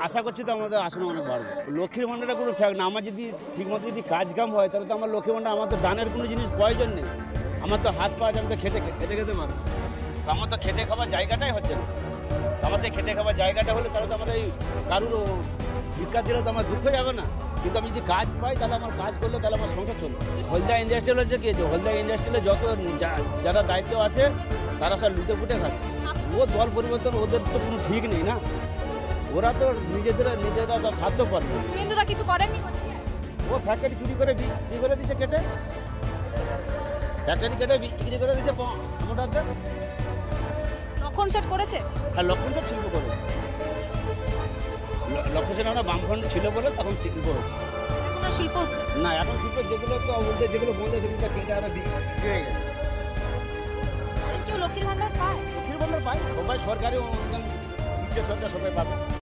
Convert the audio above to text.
আশা করছি তো আমাদের আসনে অনেক বাড়বে। লক্ষ্মীর ভাণ্ডারটা কোনো ফ্যাক্ট না। আমার যদি ঠিকমতো যদি কাজ কাম হয় তাহলে তো আমার লক্ষ্মীর ভাণ্ডার, আমার তো দানের কোনো জিনিস প্রয়োজন নেই। আমার তো হাত পা আছে, আমি তো খেতে পারবো। তো আমার তো খেটে খাওয়ার জায়গাটাই হচ্ছে না। আমার সেই খেটে খাওয়ার জায়গাটা হলে তাহলে তো আমার এই কারুর ভিক্ষা দিলে তো আমার দুঃখ যাবে না। কিন্তু আমি যদি কাজ পাই তাহলে আমার কাজ করলে তাহলে আমার সংসার চলবে। হলদা ইন্ডাস্ট্রিয়াল হচ্ছে কি, হলদা ইন্ডাস্ট্রিয়ালে যত যারা দায়িত্ব আছে তারা সব লুটে ফুটে খাচ্ছে। ও দল পরিবর্তন, ওদের তো কোনো ঠিক নেই না। ওরা তো নিজেরা সব স্বার্থ পারবে। হিন্দুরা কিছু করেননি, ও ফ্যাক্টরি চুরি করে বিক্রি করে দিচ্ছে, কেটে ফ্যাক্টরি কেটে বিক্রি করে দিচ্ছে মোটাতে। লক্ষণ সেট করেছে, আর লক্ষণ সেট শিল্প করে, লক্ষণ সেট আমরা বামফ্রন্ট ছিল বলে তখন শিল্প হচ্ছে শিল্প হচ্ছে না। এখন শিল্প যেগুলো তো যেগুলো বন্ধ সেগুলো কেটে আমরা বিক্রি হয়ে গেছে। কেউ লক্ষ্মীর ভাণ্ডার পায়? লক্ষ্মীর ভাণ্ডার পায় সবাই, সরকারি অনুদান দিচ্ছে সরকার, সবাই পাবে।